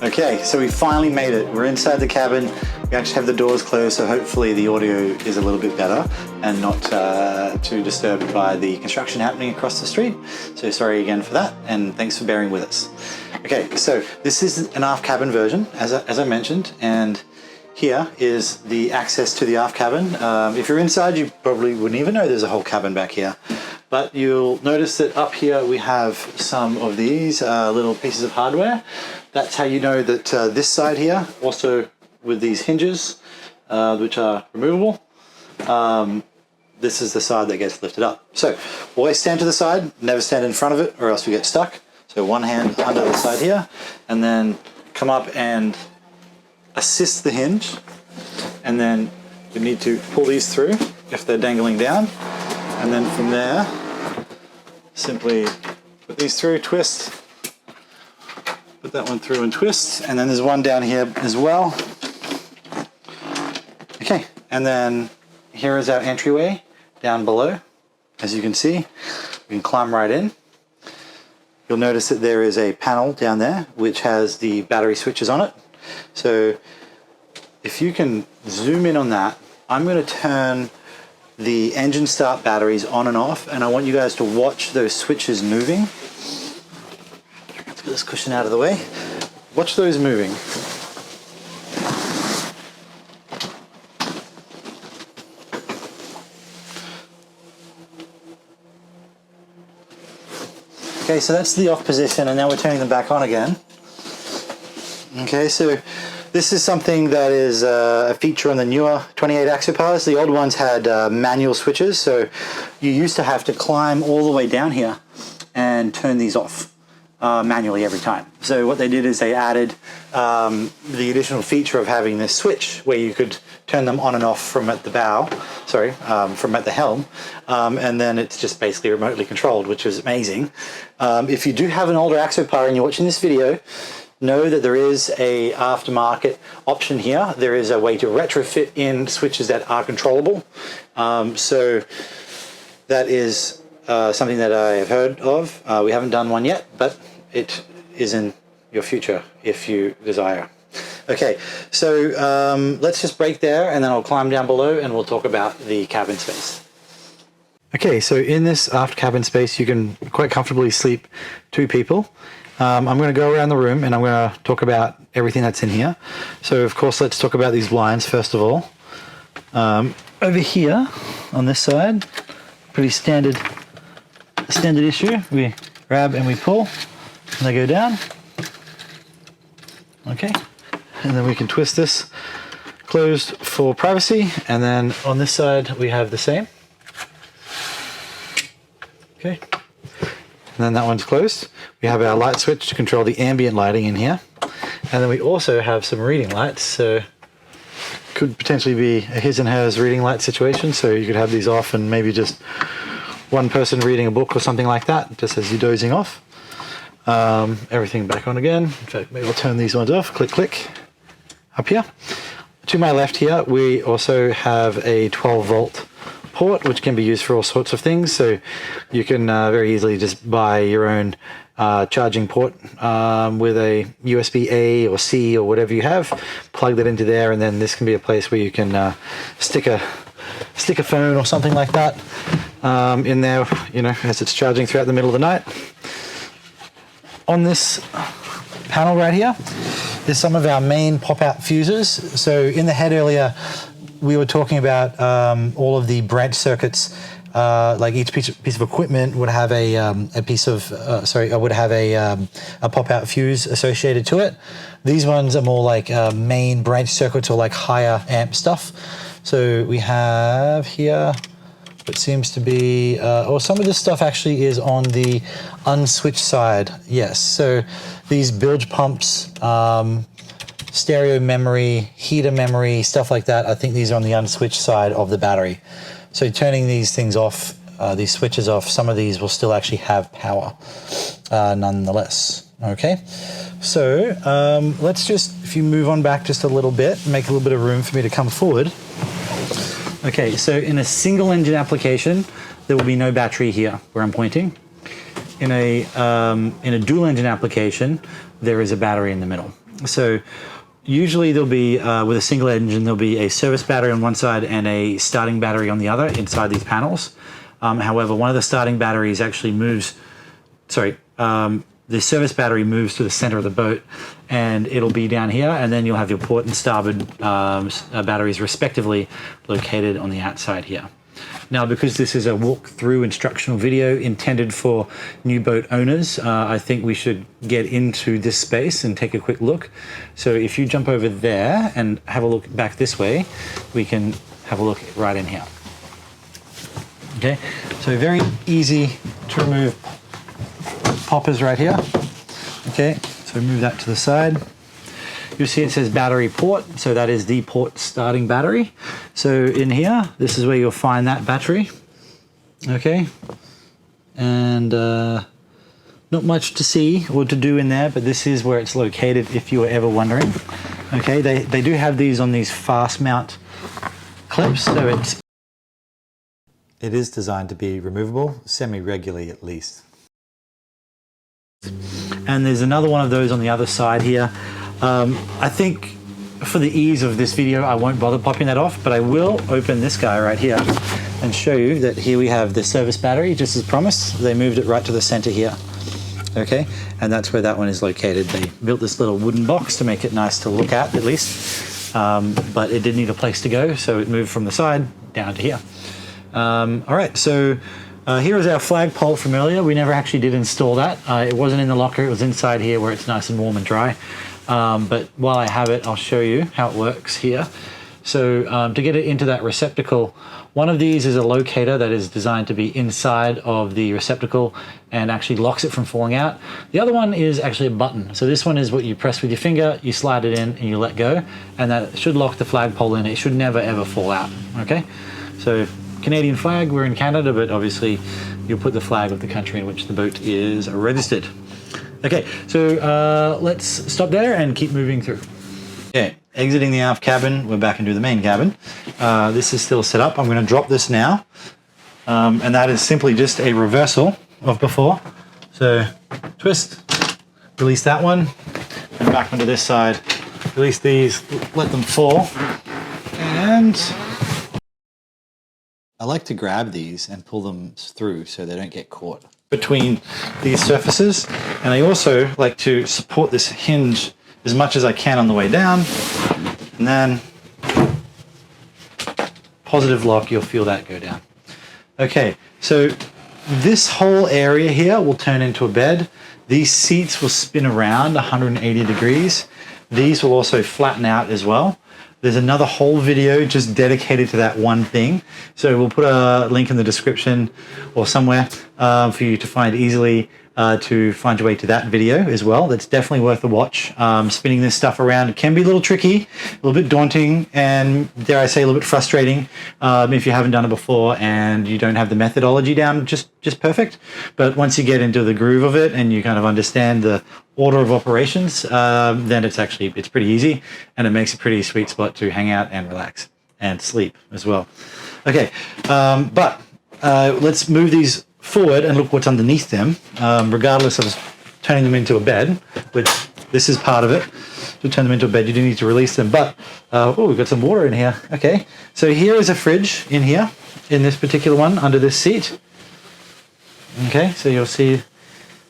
Okay, so we finally made it. We're inside the cabin. We actually have the doors closed, so hopefully the audio is a little bit better and not too disturbed by the construction happening across the street. So sorry again for that, and thanks for bearing with us. Okay, so this is an aft cabin version, as I mentioned, and here is the access to the aft cabin. If you're inside, you probably wouldn't even know there's a whole cabin back here. But you'll notice that up here we have some of these little pieces of hardware. That's how you know that this side here, also with these hinges, which are removable, this is the side that gets lifted up. So always stand to the side, never stand in front of it or else you get stuck. So one hand under the side here, and then come up and assist the hinge, and then you need to pull these through if they're dangling down, and then from there simply put these through, twist, put that one through and twist, and then there's one down here as well. Okay, and then here is our entryway down below. As you can see, we can climb right in. You'll notice that there is a panel down there which has the battery switches on it. So if you can zoom in on that, I'm going to turn the engine start batteries on and off, and I want you guys to watch those switches moving. Let's get this cushion out of the way. Watch those moving. Okay, so that's the off position, and now we're turning them back on again. Okay, so this is something that is a feature on the newer 28 Axopars. The old ones had manual switches, so you used to have to climb all the way down here and turn these off manually every time. So what they did is they added the additional feature of having this switch where you could turn them on and off from at the bow, from at the helm, and then it's just basically remotely controlled, which is amazing. If you do have an older Axopar and you're watching this video, know that there is a aftermarket option here. There is a way to retrofit in switches that are controllable. So that is something that I have heard of. We haven't done one yet, but it is in your future if you desire. Okay, so let's just break there, and then I'll climb down below and we'll talk about the cabin space. Okay, so in this aft cabin space you can quite comfortably sleep 2 people. I'm going to go around the room and I'm going to talk about everything that's in here. So of course let's talk about these blinds first of all. Over here on this side, pretty standard issue. We grab and we pull and they go down. Okay, and then we can twist this closed for privacy, and then on this side we have the same. Okay. And then that one's closed. We have our light switch to control the ambient lighting in here. And then we also have some reading lights. So could potentially be a his and hers reading light situation. So you could have these off and maybe just one person reading a book or something like that, just as you're dozing off. Everything back on again. In fact, maybe I'll turn these ones off. Click, click. Up here. To my left here, we also have a 12-volt port, which can be used for all sorts of things. So you can very easily just buy your own charging port with a USB A or C or whatever you have, plug that into there, and then this can be a place where you can stick a phone or something like that in there, you know, as it's charging throughout the middle of the night. On this panel right here is some of our main pop-out fuses. So in the head earlier, we were talking about all of the branch circuits. Like each piece of equipment would have a pop-out fuse associated to it. These ones are more like main branch circuits or like higher amp stuff. So we have here what seems to be, or some of this stuff actually is on the unswitched side. Yes, so these bilge pumps, stereo memory, heater memory, stuff like that. I think these are on the unswitched side of the battery. So turning these things off, these switches off, some of these will still actually have power nonetheless. Okay, so let's just, if you move on back just a little bit, make a little bit of room for me to come forward. Okay, so in a single engine application, there will be no battery here where I'm pointing. In a dual engine application, there is a battery in the middle. So usually there'll be, with a single engine, there'll be a service battery on one side and a starting battery on the other inside these panels. However, one of the starting batteries actually moves, the service battery moves to the center of the boat, and it'll be down here, and then you'll have your port and starboard batteries respectively located on the outside here. Now, because this is a walk-through instructional video intended for new boat owners, I think we should get into this space and take a quick look. So if you jump over there and have a look back this way, we can have a look right in here. Okay, so very easy to remove poppers right here. Okay, so move that to the side. You'll see it says battery port, so that is the port starting battery. So in here, this is where you'll find that battery. Okay, and not much to see or to do in there, but this is where it's located if you were ever wondering. Okay, they do have these on these fast mount clips, so it is designed to be removable semi-regularly at least. And there's another one of those on the other side here. I think for the ease of this video, I won't bother popping that off, but I will open this guy right here and show you that here we have the service battery, just as promised. They moved it right to the center here. Okay, and that's where that one is located. They built this little wooden box to make it nice to look at least, but it did need a place to go, so it moved from the side down to here. All right, so here is our flagpole from earlier. We never actually did install that. It wasn't in the locker, it was inside here where it's nice and warm and dry. But while I have it, I'll show you how it works here. So to get it into that receptacle, one of these is a locator that is designed to be inside of the receptacle and actually locks it from falling out. The other one is actually a button. So this one is what you press with your finger, you slide it in and you let go, and that should lock the flagpole in. It should never ever fall out, okay? So Canadian flag, we're in Canada, but obviously you'll put the flag of the country in which the boat is registered. Okay, so let's stop there and keep moving through. Okay, exiting the aft cabin, we're back into the main cabin. This is still set up. I'm going to drop this now, and that is simply just a reversal of before. So twist, release that one, and back onto this side. Release these, let them fall, and I like to grab these and pull them through so they don't get caught between these surfaces. And I also like to support this hinge as much as I can on the way down, and then positive lock, you'll feel that go down. Okay, so this whole area here will turn into a bed. These seats will spin around 180 degrees. These will also flatten out as well. There's another whole video just dedicated to that one thing. So we'll put a link in the description or somewhere for you to find easily to find your way to that video as well. That's definitely worth a watch. Spinning this stuff around can be a little tricky, a little bit daunting, and dare I say a little bit frustrating if you haven't done it before and you don't have the methodology down just perfect. But once you get into the groove of it and you kind of understand the order of operations, then it's pretty easy, and it makes a pretty sweet spot to hang out and relax and sleep as well. Okay, but let's move these forward and look what's underneath them, regardless of turning them into a bed, which this is part of it. To turn them into a bed, you do need to release them, but oh, we've got some water in here. Okay, so here is a fridge in here, in this particular one, under this seat. Okay, so you'll see a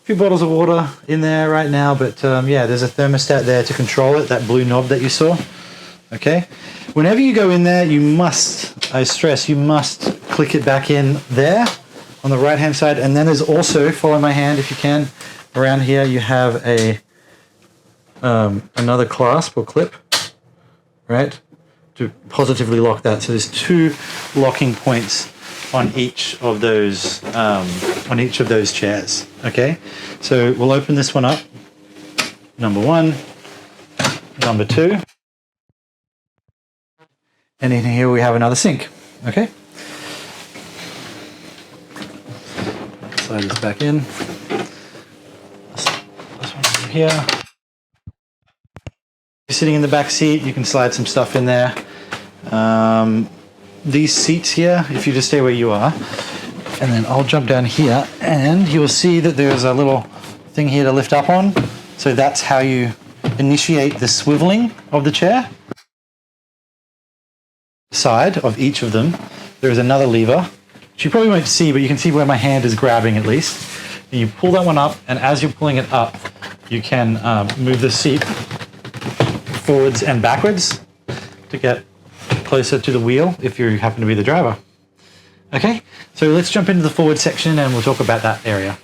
few bottles of water in there right now, but yeah, there's a thermostat there to control it, that blue knob that you saw. Okay, whenever you go in there, you must, I stress, you must click it back in there on the right hand side. And then there's also, follow my hand if you can, around here you have a another clasp or clip, right, to positively lock that. So there's two locking points on each of those chairs. Okay, so we'll open this one up, number one, number two, and in here we have another sink. Okay, slide this back in. This one over here. You're sitting in the back seat, you can slide some stuff in there. These seats here, if you just stay where you are, and then I'll jump down here, and you will see that there's a little thing here to lift up on. So that's how you initiate the swiveling of the chair. Side of each of them, there is another lever, which you probably won't see, but you can see where my hand is grabbing at least. And you pull that one up, and as you're pulling it up, you can move the seat forwards and backwards to get closer to the wheel if you happen to be the driver. Okay, so let's jump into the forward section and we'll talk about that area.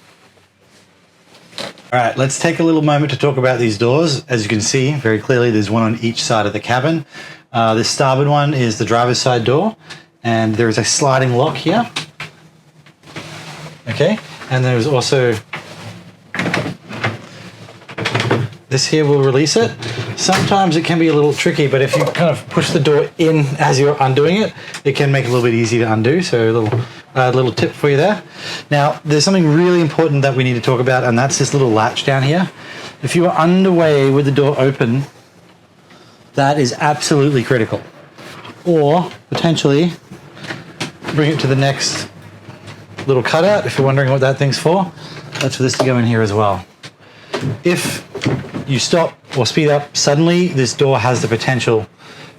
All right, let's take a little moment to talk about these doors. As you can see very clearly, there's one on each side of the cabin. The starboard one is the driver's side door, and there is a sliding lock here. Okay, and there's also this here will release it. Sometimes it can be a little tricky, but if you kind of push the door in as you're undoing it, it can make it a little bit easy to undo. So a little tip for you there. Now, there's something really important that we need to talk about, and that's this little latch down here. If you are underway with the door open, that is absolutely critical. Or potentially bring it to the next little cutout if you're wondering what that thing's for. That's for this to go in here as well. If you stop or speed up suddenly, this door has the potential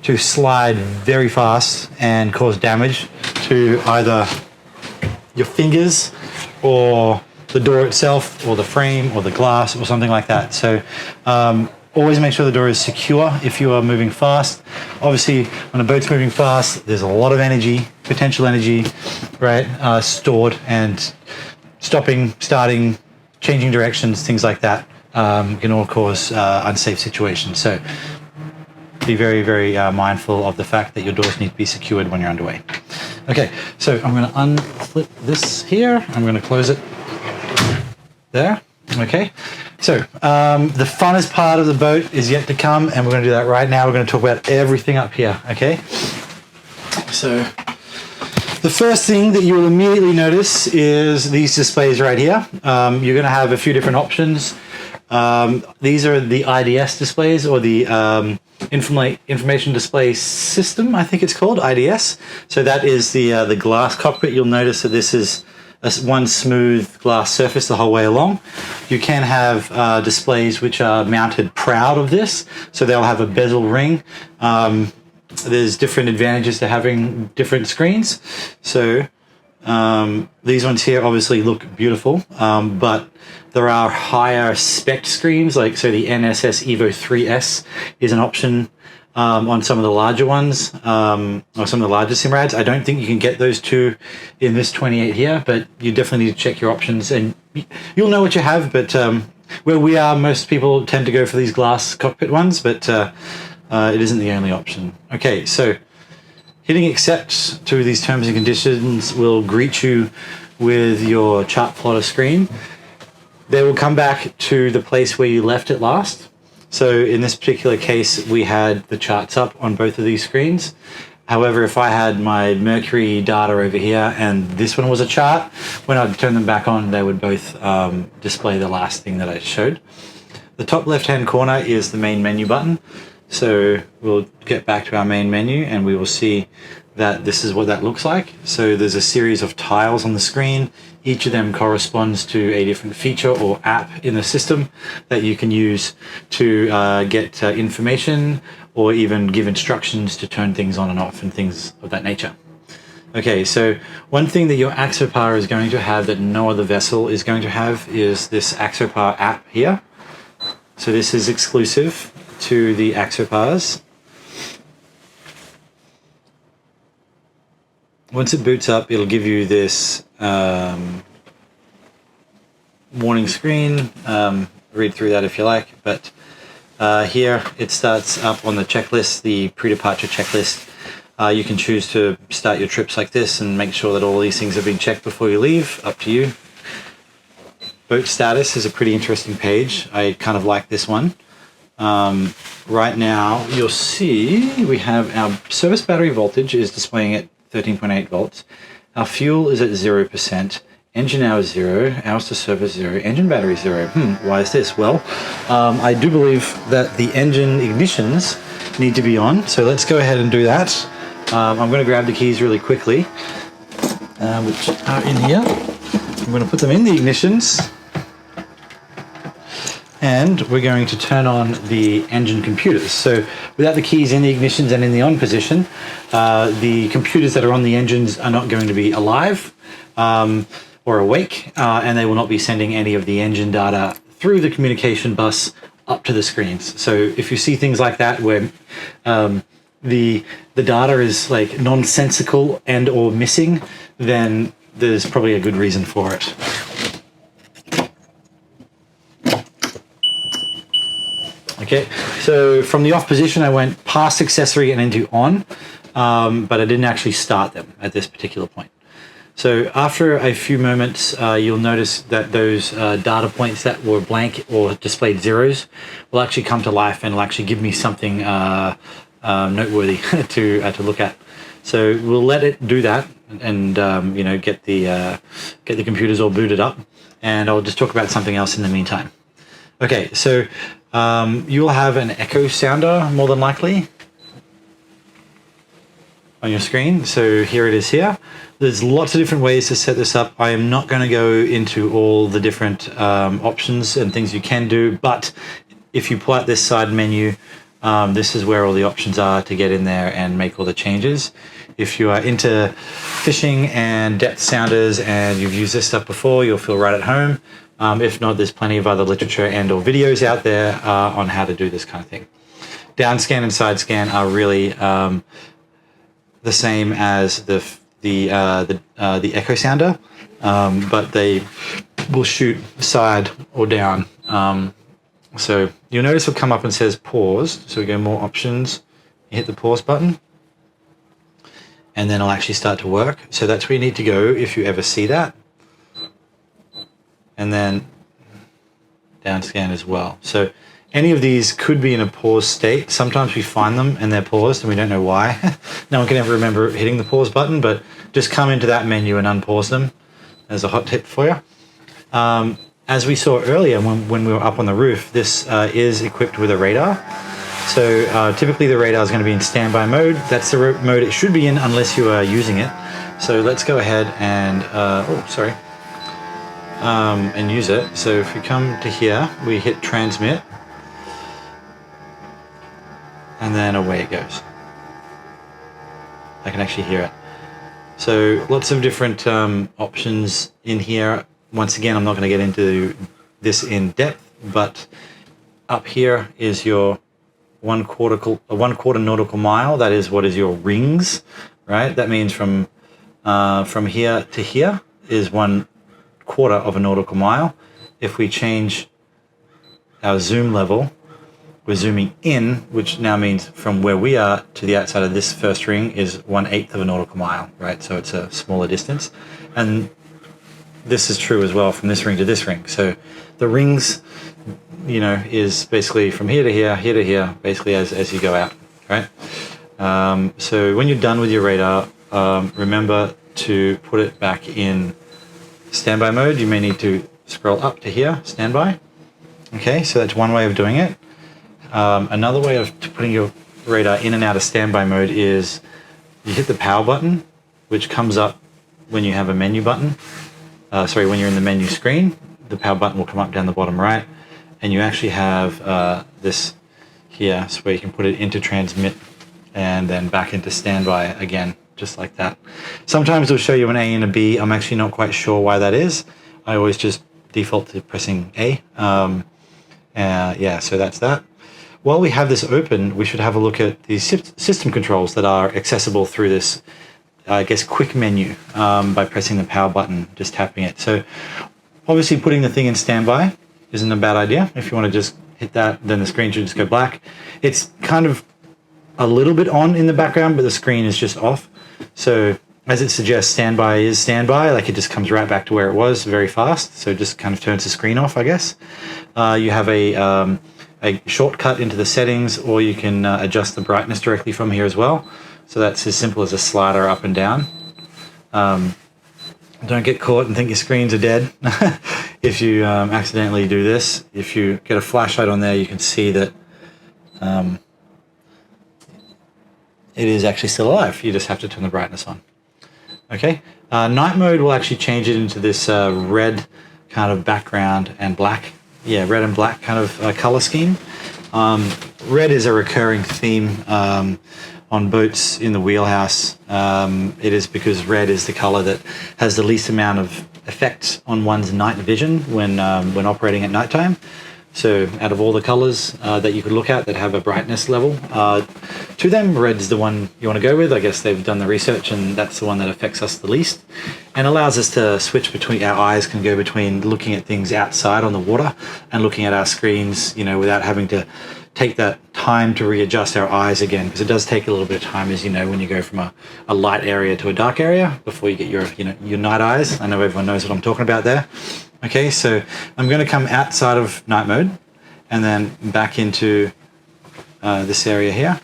to slide very fast and cause damage to either your fingers or the door itself or the frame or the glass or something like that. So always make sure the door is secure if you are moving fast. Obviously, when a boat's moving fast, there's a lot of energy, potential energy, right, stored, and stopping, starting, changing directions, things like that can all cause unsafe situations. So be very, very mindful of the fact that your doors need to be secured when you're underway. Okay, so I'm going to unflip this here. I'm going to close it there. Okay, so the funnest part of the boat is yet to come, and we're going to do that right now. We're going to talk about everything up here. Okay, so the first thing that you will immediately notice is these displays right here. You're going to have a few different options. These are the IDS displays, or the information display system, I think it's called, IDS. So that is the glass cockpit. You'll notice that this is one smooth glass surface the whole way along. You can have displays which are mounted proud of this, so they'll have a bezel ring. There's different advantages to having different screens. So these ones here obviously look beautiful, but there are higher spec screens, like so the NSS Evo 3S is an option on some of the larger ones, or some of the larger Simrads. I don't think you can get those two in this 28 here, but you definitely need to check your options, and you'll know what you have. But where we are, most people tend to go for these glass cockpit ones, but it isn't the only option. Okay, so hitting accept to these terms and conditions will greet you with your chart plotter screen. They will come back to the place where you left it last. So in this particular case, we had the charts up on both of these screens. However, if I had my Mercury data over here and this one was a chart, when I turn them back on, they would both display the last thing that I showed. The top left-hand corner is the main menu button. So we'll get back to our main menu and we will see that this is what that looks like. So there's a series of tiles on the screen. Each of them corresponds to a different feature or app in the system that you can use to get information or even give instructions to turn things on and off and things of that nature. Okay, so one thing that your Axopar is going to have that no other vessel is going to have is this Axopar app here. So this is exclusive to the Axopars. Once it boots up, it'll give you this warning screen. Read through that if you like, but here it starts up on the checklist, the pre-departure checklist. You can choose to start your trips like this and make sure that all these things have been checked before you leave, up to you. Boat status is a pretty interesting page. I kind of like this one. Right now you'll see we have our service battery voltage is displaying at 13.8 volts. Our fuel is at 0%. Engine hour 0. Hours to service 0. Engine battery 0. Why is this? Well, I do believe that the engine ignitions need to be on. So let's go ahead and do that. I'm going to grab the keys really quickly, which are in here. I'm going to put them in the ignitions. And we're going to turn on the engine computers. So without the keys in the ignitions and in the on position, the computers that are on the engines are not going to be alive or awake, and they will not be sending any of the engine data through the communication bus up to the screens. So if you see things like that where the data is like nonsensical and or missing, then there's probably a good reason for it. Okay, so from the off position, I went past accessory and into on, but I didn't actually start them at this particular point. So after a few moments, you'll notice that those data points that were blank or displayed zeros will actually come to life and will actually give me something noteworthy to look at. So we'll let it do that and get the computers all booted up, and I'll just talk about something else in the meantime. Okay, so you'll have an echo sounder more than likely on your screen. So here it is here. There's lots of different ways to set this up. I am not going to go into all the different options and things you can do, but if you pull out this side menu, this is where all the options are to get in there and make all the changes. If you are into fishing and depth sounders and you've used this stuff before, you'll feel right at home. If not, there's plenty of other literature and or videos out there on how to do this kind of thing. Down scan and side scan are really the same as the echo sounder, but they will shoot side or down. So you'll notice it'll come up and says pause. So we go more options, you hit the pause button, and then it'll actually start to work. So that's where you need to go if you ever see that. And then down scan as well. So any of these could be in a pause state. Sometimes we find them and they're paused and we don't know why. No one can ever remember hitting the pause button, but just come into that menu and unpause them. There's a hot tip for you. As we saw earlier when we were up on the roof, this is equipped with a radar. So typically the radar is going to be in standby mode. That's the mode it should be in unless you are using it. So let's go ahead and, and use it. So if we come to here, we hit transmit, and then away it goes. I can actually hear it. So lots of different options in here. Once again, I'm not going to get into this in depth, but up here is your 1/4 nautical mile. That is what is your rings, right? That means from here to here is 1/4 of a nautical mile. If we change our zoom level, we're zooming in, which now means from where we are to the outside of this first ring is 1/8 of a nautical mile, right? So it's a smaller distance. And this is true as well from this ring to this ring. So the rings, is basically from here to here, here to here, basically as you go out, right? So when you're done with your radar, remember to put it back in standby mode. You may need to scroll up to here, standby. Okay, so that's one way of doing it. Another way of putting your radar in and out of standby mode is you hit the power button, which comes up when you have a menu button. When you're in the menu screen, the power button will come up down the bottom right, and you actually have this here, so where you can put it into transmit and then back into standby again, just like that. Sometimes it'll show you an A and a B. I'm actually not quite sure why that is. I always just default to pressing A. So that's that. While we have this open, we should have a look at the system controls that are accessible through this, quick menu by pressing the power button, just tapping it. So obviously putting the thing in standby isn't a bad idea. If you want to just hit that, then the screen should just go black. It's kind of a little bit on in the background, but the screen is just off. So as it suggests, standby is standby, like it just comes right back to where it was very fast. So it just kind of turns the screen off, I guess. You have a shortcut into the settings, or you can adjust the brightness directly from here as well. So that's as simple as a slider up and down. Don't get caught and think your screens are dead if you accidentally do this. If you get a flashlight on there, you can see that it is actually still alive. You just have to turn the brightness on. Okay, night mode will actually change it into this red kind of background and black yeah, red and black kind of color scheme. Red is a recurring theme on boats in the wheelhouse. It is because red is the color that has the least amount of effect on one's night vision when operating at nighttime. So out of all the colors that you could look at that have a brightness level to them, red is the one you want to go with. I guess they've done the research and that's the one that affects us the least and allows us to switch between, our eyes can go between looking at things outside on the water and looking at our screens, you know, without having to take that time to readjust our eyes again, because it does take a little bit of time, as you know, when you go from a light area to a dark area before you get your night eyes. I know everyone knows what I'm talking about there. Okay, so I'm going to come outside of night mode and then back into this area here.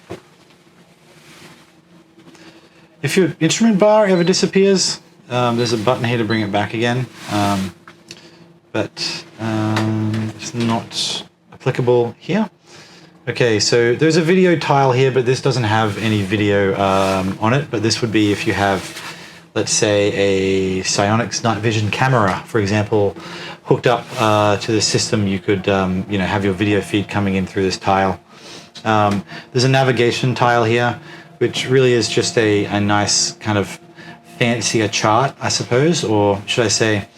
If your instrument bar ever disappears, there's a button here to bring it back again, but it's not applicable here. Okay, so there's a video tile here, but this doesn't have any video on it, but this would be if you have, let's say, a Psionics night vision camera, for example, hooked up to the system. You could have your video feed coming in through this tile. There's a navigation tile here, which really is just a nice kind of fancier chart, I suppose, or should I say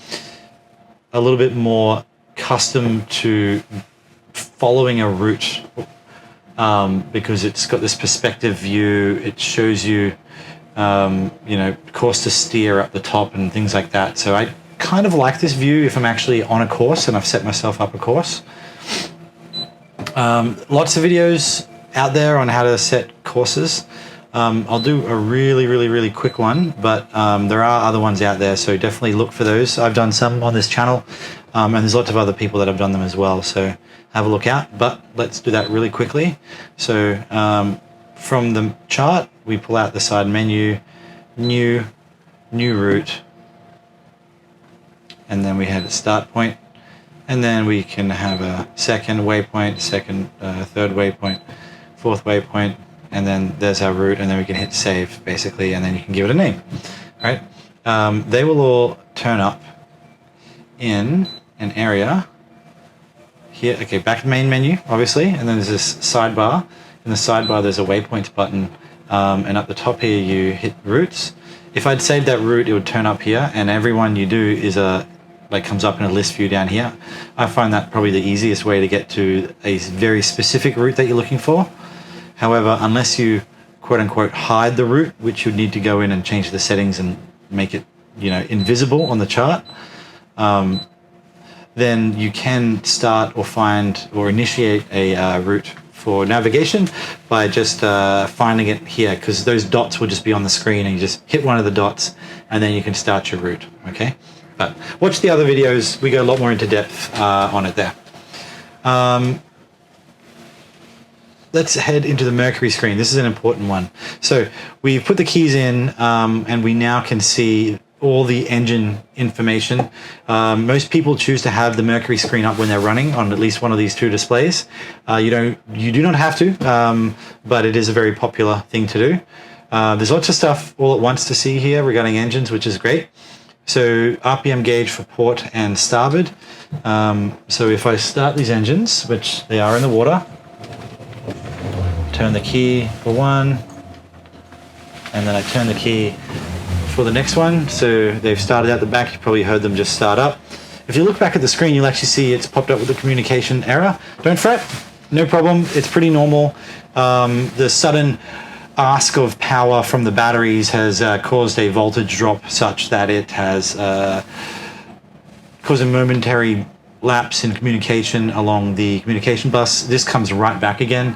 a little bit more custom to following a route, because it's got this perspective view. It shows you course to steer up the top and things like that. So I kind of like this view if I'm actually on a course and I've set myself up a course. Lots of videos out there on how to set courses. I'll do a really quick one, but there are other ones out there, so definitely look for those. I've done some on this channel, and there's lots of other people that have done them as well, so have a look out. But let's do that really quickly. So from the chart, we pull out the side menu, new route, and then we have a start point, and then we can have a second waypoint, third waypoint, fourth waypoint, and then there's our route, and then we can hit save basically, and then you can give it a name. All right, they will all turn up in an area here. Okay, back to the main menu obviously, and then there's this sidebar. In the sidebar there's a waypoints button, and up the top here you hit routes. If I'd saved that route, it would turn up here, and every one you do is comes up in a list view down here. I find that probably the easiest way to get to a very specific route that you're looking for. However, unless you quote unquote hide the route, which you'd need to go in and change the settings and make it invisible on the chart, then you can start or find or initiate a route for navigation by just finding it here, because those dots will just be on the screen and you just hit one of the dots and then you can start your route. Okay, but watch the other videos, we go a lot more into depth on it there. Let's head into the Mercury screen. This is an important one. So we've put the keys in, and we now can see all the engine information. Most people choose to have the Mercury screen up when they're running on at least one of these two displays. You do not have to, but it is a very popular thing to do. There's lots of stuff all at once to see here regarding engines, which is great. So RPM gauge for port and starboard. So if I start these engines, which they are in the water, turn the key for one, and then I turn the key for the next one. So they've started out the back. You probably heard them just start up. If you look back at the screen, you'll actually see it's popped up with a communication error. Don't fret, no problem. It's pretty normal. The sudden ask of power from the batteries has caused a voltage drop such that it has caused a momentary lapse in communication along the communication bus. This comes right back again.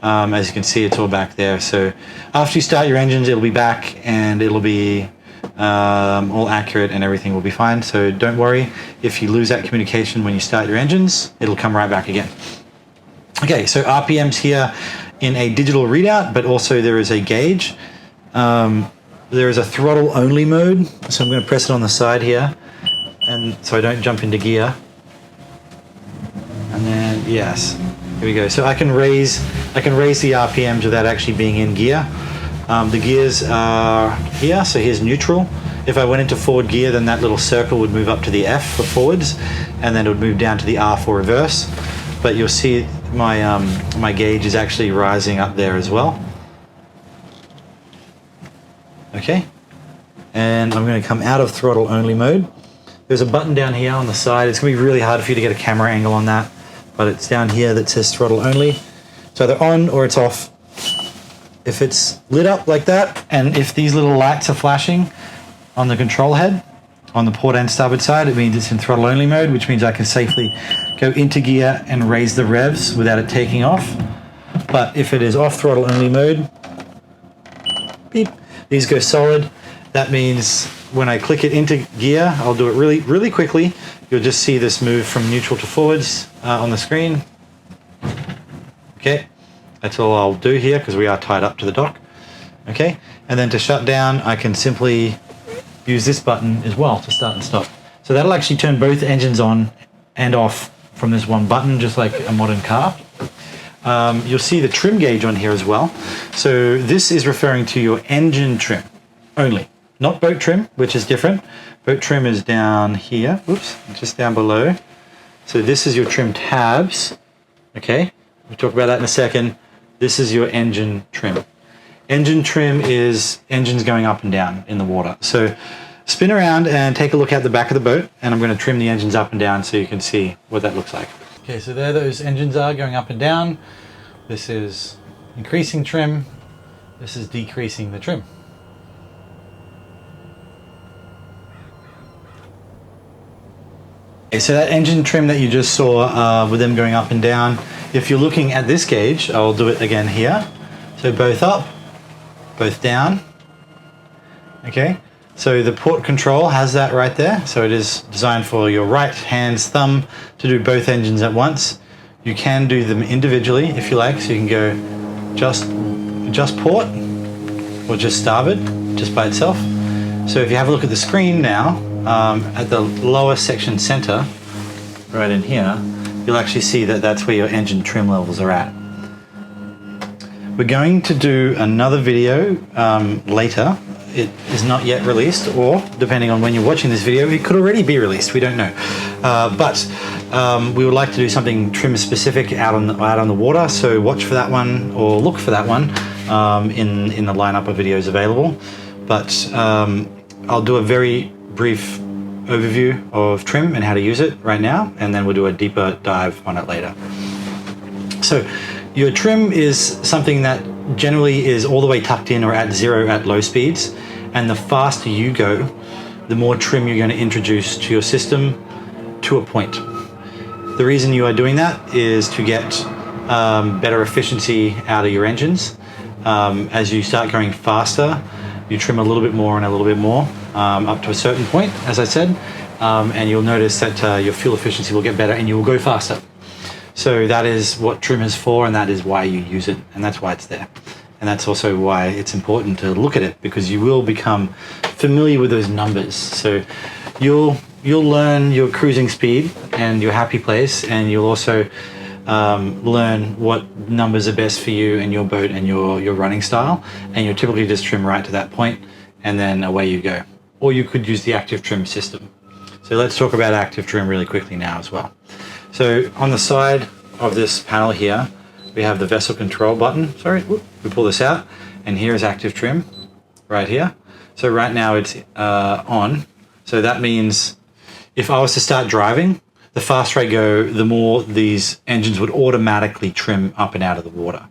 As you can see, it's all back there. So after you start your engines, it'll be back and it'll be all accurate and everything will be fine. So don't worry if you lose that communication when you start your engines, it'll come right back again. Okay, so RPM's here in a digital readout, but also there is a gauge. There is a throttle only mode. So I'm going to press it on the side here, and so I don't jump into gear. And then, yes, here we go. So I can raise the RPMs without actually being in gear. The gears are here, so here's neutral, If I went into forward gear, then that little circle would move up to the F for forwards, and then it would move down to the R for reverse. But you'll see my, my gauge is actually rising up there as well. Okay, and I'm going to come out of throttle only mode. There's a button down here on the side. It's going to be really hard for you to get a camera angle on that, but it's down here that says throttle only. It's either on or it's off. If it's lit up like that, and if these little lights are flashing on the control head, on the port and starboard side, it means it's in throttle only mode, which means I can safely go into gear and raise the revs without it taking off. But if it is off throttle only mode, beep, these go solid. That means when I click it into gear, I'll do it really quickly. You'll just see this move from neutral to forwards on the screen. Okay, that's all I'll do here because we are tied up to the dock. Okay, and then to shut down, I can simply use this button as well to start and stop. So that'll actually turn both engines on and off from this one button, just like a modern car. You'll see the trim gauge on here as well. So this is referring to your engine trim only, not boat trim, which is different. Boat trim is down here, oops, just down below. So this is your trim tabs, okay? We'll talk about that in a second. This is your engine trim. Engine trim is engines going up and down in the water. So spin around and take a look at the back of the boat, and I'm going to trim the engines up and down so you can see what that looks like. Okay, so there those engines are going up and down. This is increasing trim. This is decreasing the trim. Okay, so that engine trim that you just saw with them going up and down, if you're looking at this gauge, I'll do it again here. So both up, both down. Okay, so the port control has that right there. So it is designed for your right hand's thumb to do both engines at once. You can do them individually if you like. So you can go just port or just starboard, just by itself. So if you have a look at the screen now, at the lower section center, right in here, you'll actually see that that's where your engine trim levels are at. We're going to do another video later. It is not yet released, or depending on when you're watching this video, it could already be released. We don't know. But we would like to do something trim specific out on the water. So watch for that one, or look for that one in the lineup of videos available. But I'll do a very brief overview of trim and how to use it right now, and then we'll do a deeper dive on it later. So your trim is something that generally is all the way tucked in or at zero at low speeds, and the faster you go, the more trim you're going to introduce to your system to a point. The reason you are doing that is to get better efficiency out of your engines. As you start going faster, you trim a little bit more and a little bit more up to a certain point, as I said, and you'll notice that your fuel efficiency will get better and you will go faster. So that is what trim is for, and that is why you use it, and that's why it's there. And that's also why it's important to look at it, because you will become familiar with those numbers. So you'll learn your cruising speed and your happy place, and you'll also learn what numbers are best for you and your boat and your running style, and you'll typically just trim right to that point, and then away you go. Or you could use the active trim system. So let's talk about active trim really quickly now as well. So on the side of this panel here, we have the vessel control button. Sorry, we pull this out, and here is active trim right here. So right now it's on. So that means if I was to start driving, the faster I go, the more these engines would automatically trim up and out of the water.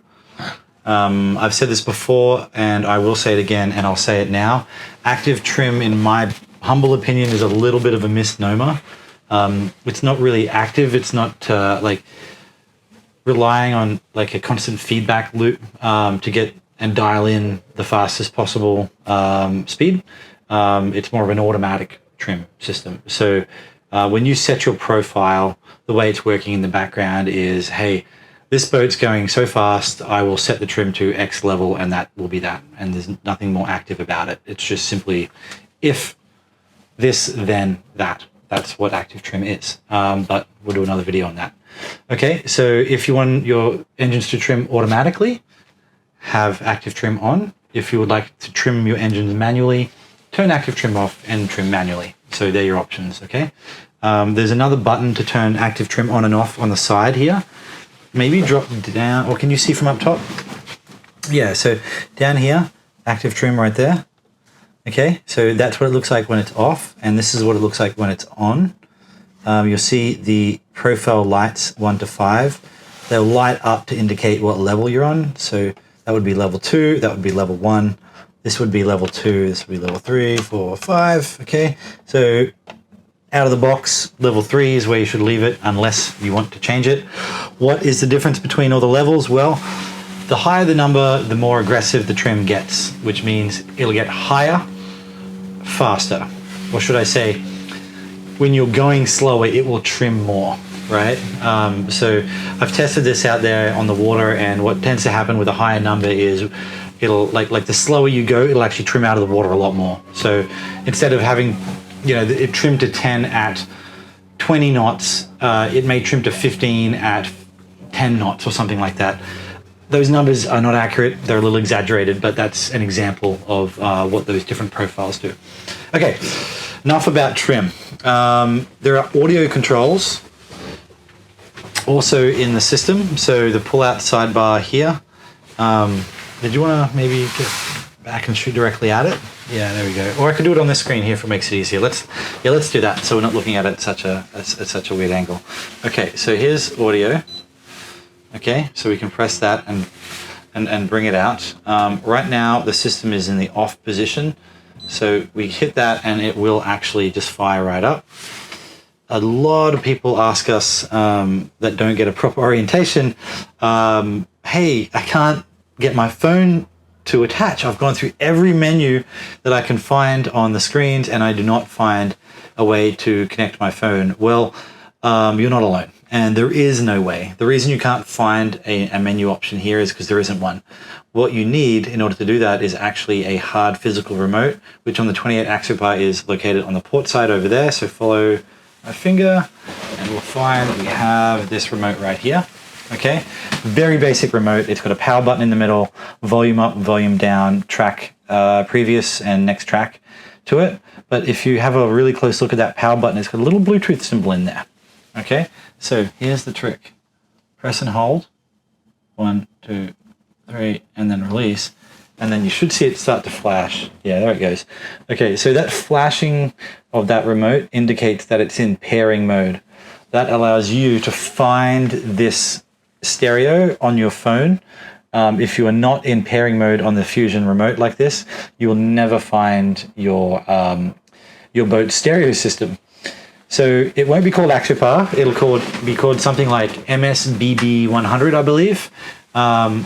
I've said this before, and I will say it again, and I'll say it now. Active trim, in my humble opinion, is a little bit of a misnomer. It's not really active. It's not like relying on like a constant feedback loop to get and dial in the fastest possible speed. It's more of an automatic trim system. So when you set your profile, the way it's working in the background is, hey, this boat's going so fast, I will set the trim to X level, and that will be that. And there's nothing more active about it. It's just simply, if this, then that. That's what active trim is. But we'll do another video on that. Okay, so if you want your engines to trim automatically, have active trim on. If you would like to trim your engines manually, turn active trim off and trim manually. So they're your options, okay? There's another button to turn active trim on and off on the side here. Maybe drop down, or can you see from up top? Yeah, so down here, active trim right there. Okay, so that's what it looks like when it's off, and this is what it looks like when it's on. You'll see the profile lights 1 to 5. They'll light up to indicate what level you're on. So that would be level 2, that would be level 1. This would be level 2, this would be level 3, 4, 5, okay? So out of the box, level 3 is where you should leave it unless you want to change it. What is the difference between all the levels? Well, the higher the number, the more aggressive the trim gets, which means it'll get higher, faster. Or should I say, when you're going slower, it will trim more, right? So I've tested this out there on the water, and what tends to happen with a higher number is it'll, like the slower you go, it'll actually trim out of the water a lot more. So instead of having, it trimmed to 10 at 20 knots, it may trim to 15 at 10 knots or something like that. Those numbers are not accurate. They're a little exaggerated, but that's an example of what those different profiles do. Okay, enough about trim. There are audio controls also in the system. So the pull-out sidebar here. Did you want to maybe get back and shoot directly at it? Yeah, there we go. Or I could do it on this screen here if it makes it easier. Let's do that, so we're not looking at it at such a weird angle. Okay, so here's audio. Okay, so we can press that and bring it out. Right now the system is in the off position, so we hit that and it will actually just fire right up. A lot of people ask us that don't get a proper orientation, hey, I can't get my phone to attach. I've gone through every menu that I can find on the screens and I do not find a way to connect my phone. Well, you're not alone. And there is no way. The reason you can't find a menu option here is because there isn't one. What you need in order to do that is actually a hard physical remote, which on the 28 Axopar is located on the port side over there. So follow my finger and we'll find we have this remote right here. Okay, very basic remote. It's got a power button in the middle, volume up, volume down, track previous and next track to it. But if you have a really close look at that power button, it's got a little Bluetooth symbol in there. Okay, so here's the trick. Press and hold. 1, 2, 3, and then release. And then you should see it start to flash. Yeah, there it goes. Okay, so that flashing of that remote indicates that it's in pairing mode. That allows you to find this stereo on your phone. If you are not in pairing mode on the Fusion remote like this, you will never find your boat's stereo system. So it won't be called Axopar. It'll be called something like MSBB100, I believe.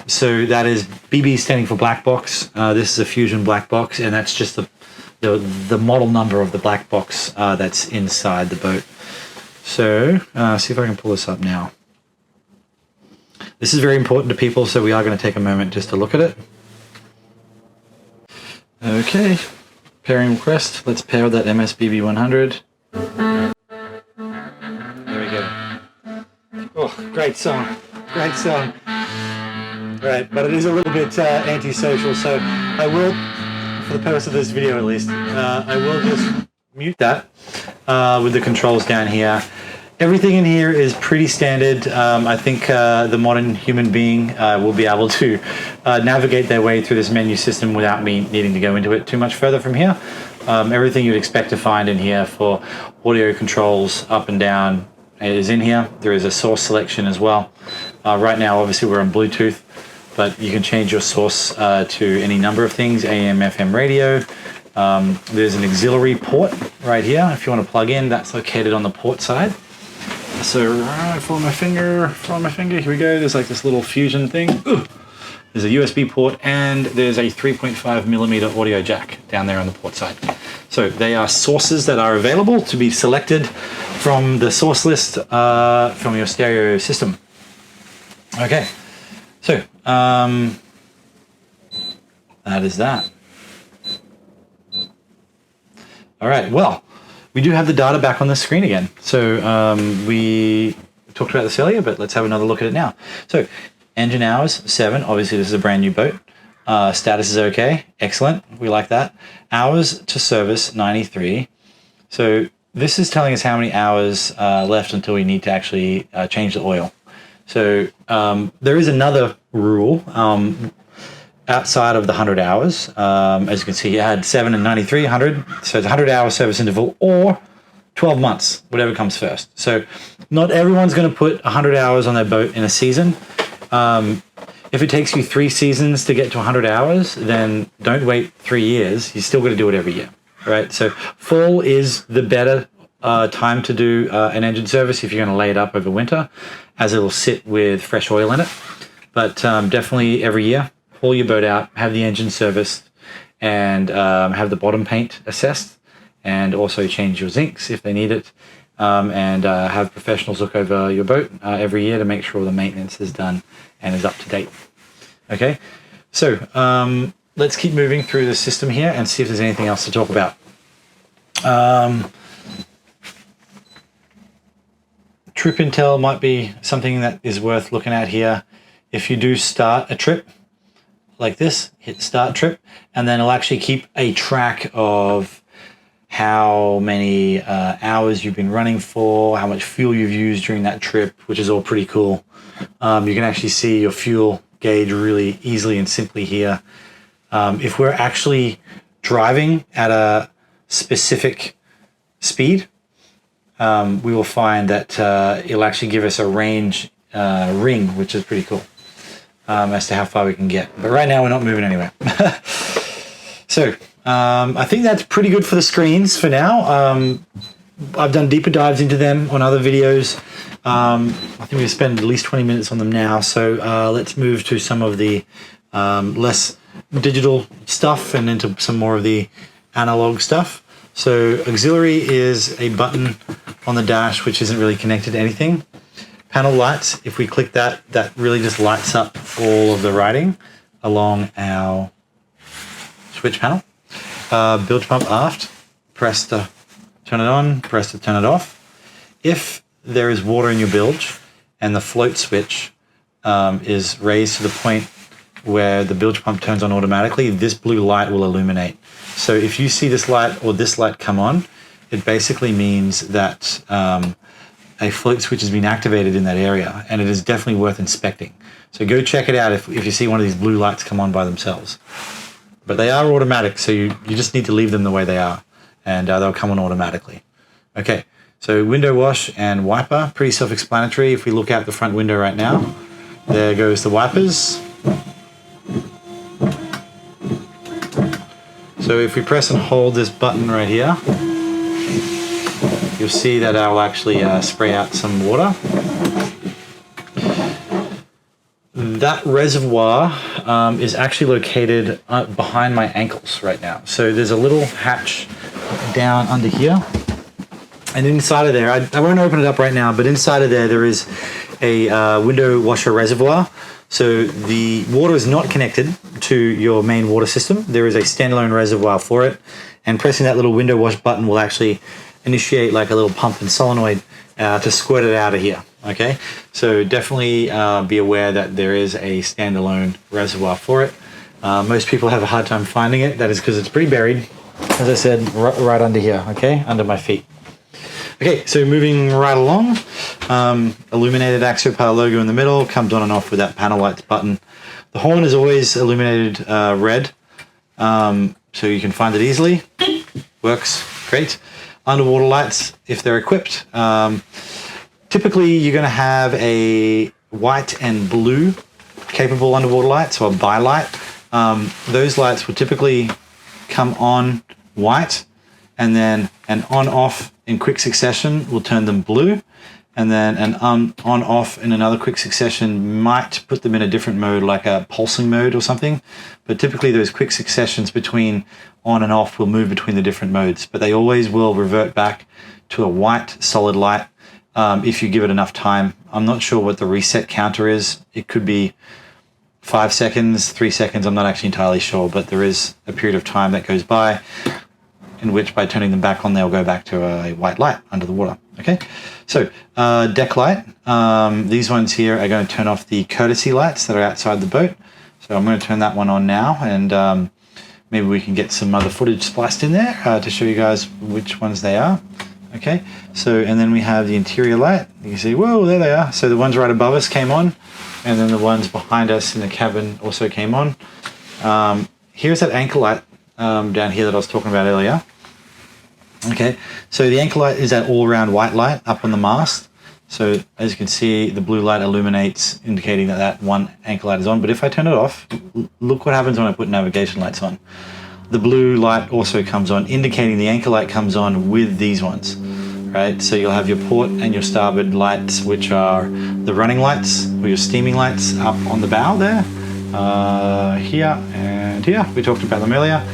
So that is BB standing for black box. This is a Fusion black box, and that's just the model number of the black box that's inside the boat. So see if I can pull this up now. This is very important to people, so we are going to take a moment just to look at it. Okay, pairing request. Let's pair that MSBB100. There we go. Oh, great song. Great song. Right, but it is a little bit antisocial, so I will, for the purpose of this video at least, I will just mute that with the controls down here. Everything in here is pretty standard. I think the modern human being will be able to navigate their way through this menu system without me needing to go into it too much further from here. Everything you'd expect to find in here for audio controls up and down is in here. There is a source selection as well. Right now, obviously, we're on Bluetooth, but you can change your source to any number of things, AM, FM radio. There's an auxiliary port right here. If you want to plug in, that's located on the port side. So follow my finger, here we go. There's like this little Fusion thing. Ooh. There's a USB port and there's a 3.5mm audio jack down there on the port side. So they are sources that are available to be selected from the source list from your stereo system. Okay, so that is that. All right, well, we do have the data back on the screen again. So we talked about this earlier, but let's have another look at it now. So engine hours, 7. Obviously, this is a brand new boat. Status is okay. Excellent. We like that. Hours to service, 93. So this is telling us how many hours left until we need to actually change the oil. So there is another rule outside of the 100 hours. As you can see, you had 7 and 93, 100. So it's 100-hour service interval or 12 months, whatever comes first. So not everyone's going to put 100 hours on their boat in a season. If it takes you 3 seasons to get to 100 hours, then don't wait 3 years. You still got to do it every year, right? So fall is the better time to do an engine service if you're going to lay it up over winter, as it'll sit with fresh oil in it. But definitely every year, pull your boat out, have the engine serviced, and have the bottom paint assessed, and also change your zincs if they need it, and have professionals look over your boat every year to make sure the maintenance is done and is up to date. Okay, so let's keep moving through the system here and see if there's anything else to talk about. TripIntel might be something that is worth looking at here. If you do start a trip like this, hit start trip, and then it'll actually keep a track of how many hours you've been running for, how much fuel you've used during that trip, which is all pretty cool. You can actually see your fuel gauge really easily and simply here. If we're actually driving at a specific speed, we will find that it'll actually give us a range ring, which is pretty cool, as to how far we can get. But right now we're not moving anywhere. So I think that's pretty good for the screens for now. I've done deeper dives into them on other videos. I think we've spent at least 20 minutes on them now. So let's move to some of the less digital stuff and into some more of the analog stuff. So auxiliary is a button on the dash which isn't really connected to anything. Panel lights, if we click that, that really just lights up all of the writing along our switch panel. Bilge pump aft, press to turn it on, press to turn it off. If there is water in your bilge and the float switch is raised to the point where the bilge pump turns on automatically, this blue light will illuminate. So if you see this light or this light come on, it basically means that a float switch has been activated in that area, and it is definitely worth inspecting. So go check it out if you see one of these blue lights come on by themselves. But they are automatic, so you just need to leave them the way they are, and they'll come on automatically. Okay, so window wash and wiper, pretty self-explanatory. If we look out the front window right now, there goes the wipers. So if we press and hold this button right here, you'll see that I will actually spray out some water. That reservoir is actually located behind my ankles right now. So there's a little hatch down under here. And inside of there, I won't open it up right now, but inside of there is a window washer reservoir. So the water is not connected to your main water system. There is a standalone reservoir for it. And pressing that little window wash button will actually initiate like a little pump and solenoid to squirt it out of here. Okay, so definitely be aware that there is a standalone reservoir for it. Most people have a hard time finding it. That is because it's pretty buried, as I said, right under here, okay, under my feet. Okay, so moving right along, illuminated Axopar logo in the middle, comes on and off with that panel lights button. The horn is always illuminated red, so you can find it easily. Works great. Underwater lights, if they're equipped. Typically, you're going to have a white and blue capable underwater lights, or a bi-light. Those lights will typically come on white, and then an on-off in quick succession will turn them blue, and then an on-off in another quick succession might put them in a different mode, like a pulsing mode or something. But typically those quick successions between on and off will move between the different modes, but they always will revert back to a white solid light if you give it enough time. I'm not sure what the reset counter is. It could be 5 seconds, 3 seconds, I'm not actually entirely sure, but there is a period of time that goes by in which by turning them back on, they'll go back to a white light under the water. Okay, so deck light. These ones here are going to turn off the courtesy lights that are outside the boat. So I'm going to turn that one on now, and maybe we can get some other footage spliced in there to show you guys which ones they are. Okay, so and then we have the interior light. You can see, whoa, there they are. So the ones right above us came on, and then the ones behind us in the cabin also came on. Here's that anchor light down here that I was talking about earlier. Okay, so the anchor light is that all-around white light up on the mast. So as you can see, the blue light illuminates, indicating that that one anchor light is on. But if I turn it off, look what happens when I put navigation lights on. The blue light also comes on, indicating the anchor light comes on with these ones, right? So you'll have your port and your starboard lights, which are the running lights or your steaming lights up on the bow there, here and here. We talked about them earlier.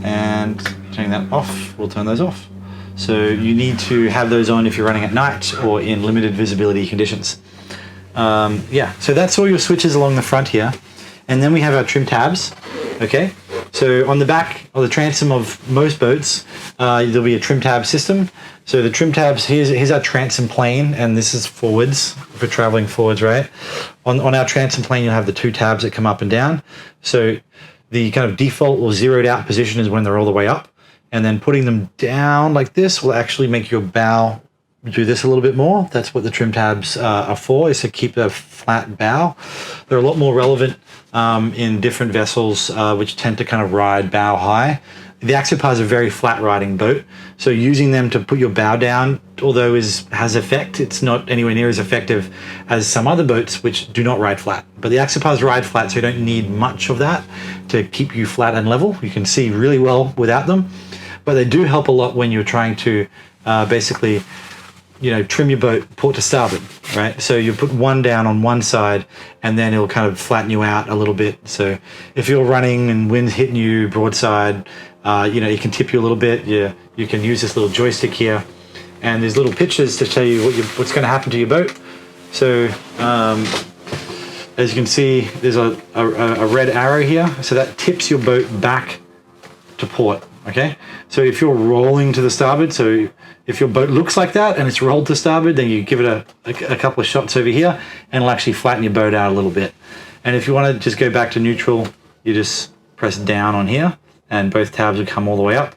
And turning that off, we'll turn those off. So you need to have those on if you're running at night or in limited visibility conditions. Yeah, so that's all your switches along the front here. And then we have our trim tabs, okay? So on the back of the transom of most boats, there'll be a trim tab system. So the trim tabs, here's our transom plane, and this is forwards, for traveling forwards, right? On our transom plane, you'll have the 2 tabs that come up and down. So the kind of default or zeroed out position is when they're all the way up. And then putting them down like this will actually make your bow do this a little bit more. That's what the trim tabs are for, is to keep a flat bow. They're a lot more relevant in different vessels which tend to kind of ride bow high. The Axopar is a very flat riding boat, so using them to put your bow down, although has effect, it's not anywhere near as effective as some other boats which do not ride flat. But the Axopars ride flat, so you don't need much of that to keep you flat and level. You can see really well without them, but they do help a lot when you're trying to basically, trim your boat port to starboard, right? So you put one down on one side and then it'll kind of flatten you out a little bit. So if you're running and wind's hitting you broadside, it can tip you a little bit. You can use this little joystick here, and there's little pictures to show you what's going to happen to your boat. So as you can see, there's a red arrow here. So that tips your boat back to port, okay? So if you're rolling to the starboard, so if your boat looks like that and it's rolled to starboard, then you give it a couple of shots over here and it'll actually flatten your boat out a little bit. And if you want to just go back to neutral, you just press down on here and both tabs will come all the way up.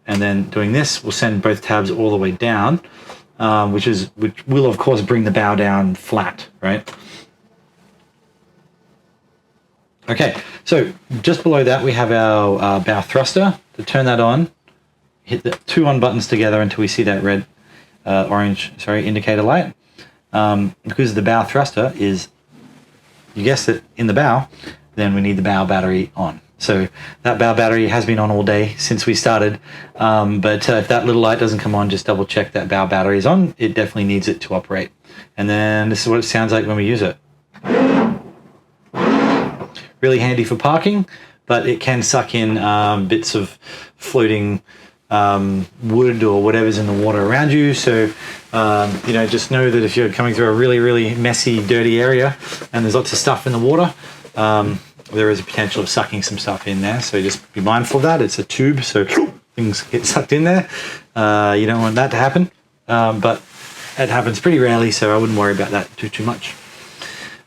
And then doing this will send both tabs all the way down, which will of course bring the bow down flat, right? Okay, so just below that we have our bow thruster. To turn that on, hit the 2 on buttons together until we see that red, indicator light. Because the bow thruster is, you guessed it, in the bow, then we need the bow battery on. So that bow battery has been on all day since we started, but if that little light doesn't come on, just double check that bow battery is on. It definitely needs it to operate. And then this is what it sounds like when we use it. Really handy for parking, but it can suck in bits of floating wood or whatever's in the water around you. So, just know that if you're coming through a really, really messy, dirty area and there's lots of stuff in the water, there is a potential of sucking some stuff in there. So just be mindful of that. It's a tube, so things get sucked in there. You don't want that to happen, but it happens pretty rarely, so I wouldn't worry about that too much.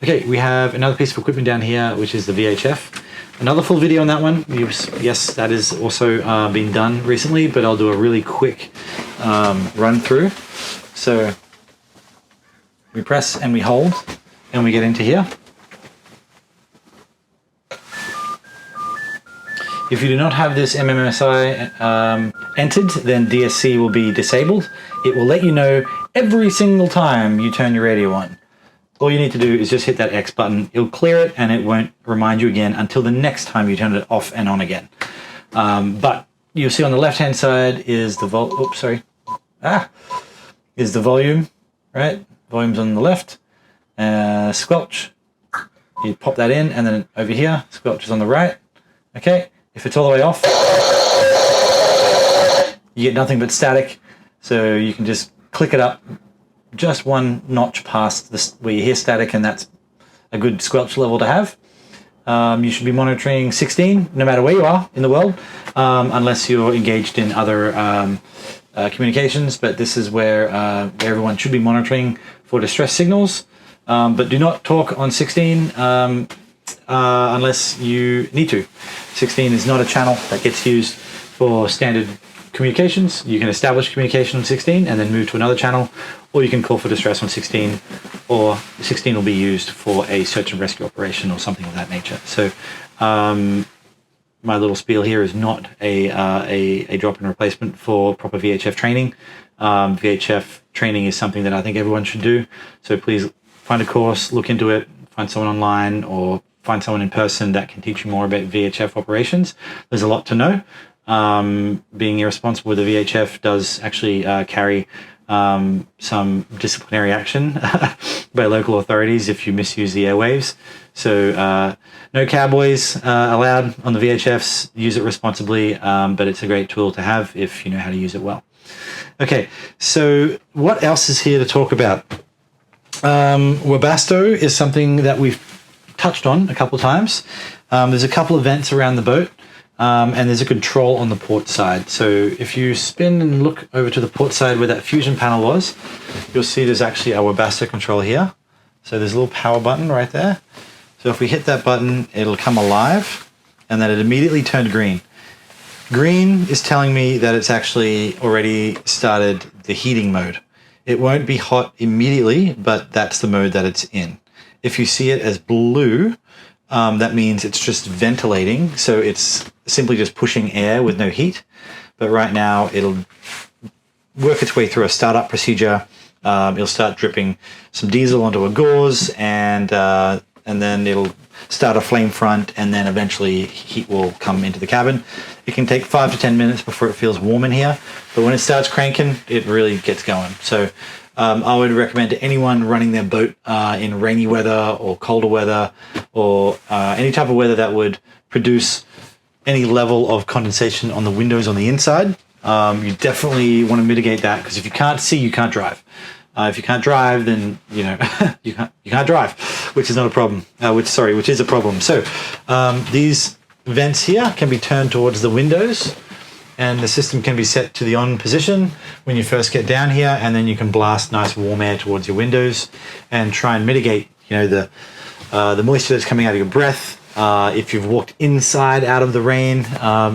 Okay, we have another piece of equipment down here, which is the VHF. Another full video on that one. Yes, that is also been done recently, but I'll do a really quick run through. So we press and we hold, and we get into here. If you do not have this MMSI entered, then DSC will be disabled. It will let you know every single time you turn your radio on. All you need to do is just hit that X button. It'll clear it and it won't remind you again until the next time you turn it off and on again. But you'll see on the left-hand side is the is the volume, right? Volume's on the left. Squelch. You pop that in, and then over here, squelch is on the right. Okay. If it's all the way off, you get nothing but static. So you can just click it up just one notch past this where you hear static, and that's a good squelch level to have. You should be monitoring 16 no matter where you are in the world, unless you're engaged in other communications, but this is where everyone should be monitoring for distress signals. But do not talk on 16 unless you need to. 16 is not a channel that gets used for standard communications. You can establish communication on 16 and then move to another channel, or you can call for distress on 16, or 16 will be used for a search and rescue operation or something of that nature. So my little spiel here is not a drop-in replacement for proper VHF training. VHF training is something that I think everyone should do. So please find a course, look into it, find someone online, or find someone in person that can teach you more about VHF operations. There's a lot to know. Being irresponsible with the VHF does actually carry some disciplinary action by local authorities if you misuse the airwaves. So no cowboys allowed on the VHFs. Use it responsibly, but it's a great tool to have if you know how to use it well. Okay, so what else is here to talk about? Webasto is something that we've touched on a couple of times. There's a couple of vents around the boat, and there's a control on the port side. So if you spin and look over to the port side where that fusion panel was, you'll see there's actually a Webasto control here. So there's a little power button right there. So if we hit that button, it'll come alive, and then it immediately turned green. Green is telling me that it's actually already started the heating mode. It won't be hot immediately, but that's the mode that it's in. If you see it as blue, that means it's just ventilating. So it's simply just pushing air with no heat. But right now it'll work its way through a startup procedure. It'll start dripping some diesel onto a gauze, and then it'll start a flame front, and then eventually heat will come into the cabin. It can take 5 to 10 minutes before it feels warm in here, but when it starts cranking, it really gets going. So I would recommend to anyone running their boat in rainy weather or colder weather, or any type of weather that would produce any level of condensation on the windows on the inside. You definitely want to mitigate that, because if you can't see, you can't drive. If you can't drive, then you know you can't drive, which is not a problem. Which is a problem. So these vents here can be turned towards the windows, and the system can be set to the on position when you first get down here, and then you can blast nice warm air towards your windows and try and mitigate, you know, the moisture that's coming out of your breath. If you've walked inside out of the rain,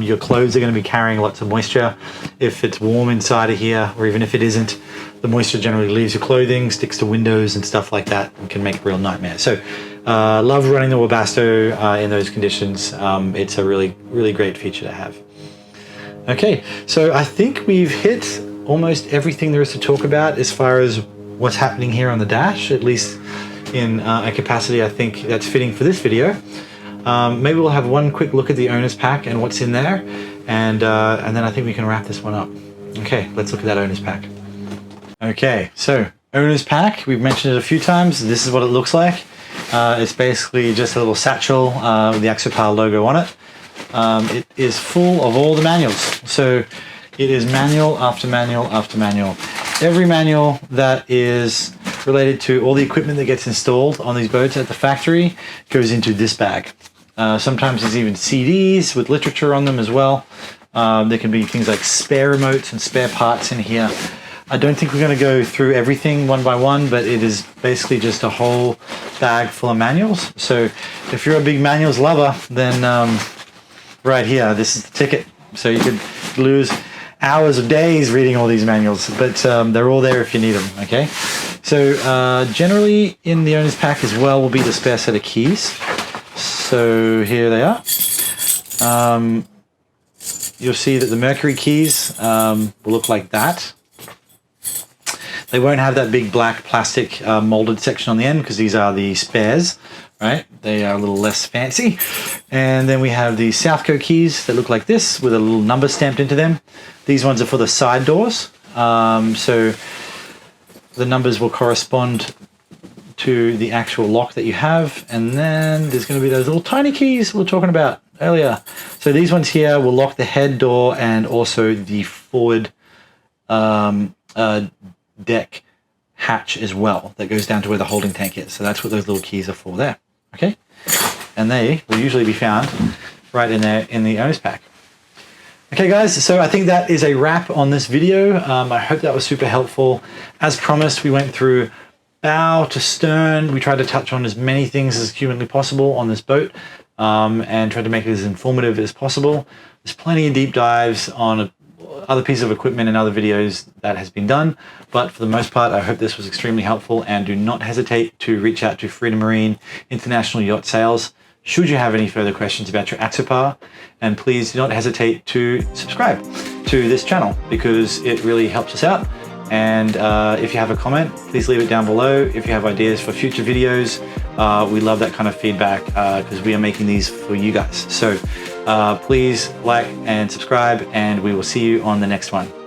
your clothes are going to be carrying lots of moisture. If it's warm inside of here, or even if it isn't, the moisture generally leaves your clothing, sticks to windows and stuff like that, and can make a real nightmare. So love running the Webasto in those conditions. It's a really, really great feature to have. Okay, so I think we've hit almost everything there is to talk about as far as what's happening here on the dash, at least in a capacity I think that's fitting for this video. Maybe we'll have one quick look at the owner's pack and what's in there, and then I think we can wrap this one up. Okay, let's look at that owner's pack. Okay, so owner's pack, we've mentioned it a few times. This is what it looks like. It's basically just a little satchel with the Axopar logo on it. It is full of all the manuals. So it is manual after manual after manual. Every manual that is related to all the equipment that gets installed on these boats at the factory goes into this bag. Sometimes there's even CDs with literature on them as well. There can be things like spare remotes and spare parts in here. I don't think we're going to go through everything one by one, but it is basically just a whole bag full of manuals. So if you're a big manuals lover, then right here, this is the ticket. So you could lose hours of days reading all these manuals, but they're all there if you need them, okay? So generally in the owner's pack as well will be the spare set of keys. So here they are. You'll see that the Mercury keys will look like that. They won't have that big black plastic molded section on the end, because these are the spares, right? They are a little less fancy. And then we have the Southco keys that look like this with a little number stamped into them. These ones are for the side doors. So the numbers will correspond to the actual lock that you have. And then there's going to be those little tiny keys we were talking about earlier. So these ones here will lock the head door and also the forward deck hatch as well, that goes down to where the holding tank is. So that's what those little keys are for there. Okay, and they will usually be found right in there in the owner's pack. Okay guys, so I think that is a wrap on this video. I hope that was super helpful. As promised, we went through bow to stern, we tried to touch on as many things as humanly possible on this boat, and tried to make it as informative as possible. There's plenty of deep dives on other pieces of equipment and other videos that has been done, but for the most part, I hope this was extremely helpful, and do not hesitate to reach out to Freedom Marine International Yacht Sales should you have any further questions about your Axopar, and please do not hesitate to subscribe to this channel because it really helps us out. And if you have a comment, please leave it down below. If you have ideas for future videos, we love that kind of feedback because we are making these for you guys. So please like and subscribe, and we will see you on the next one.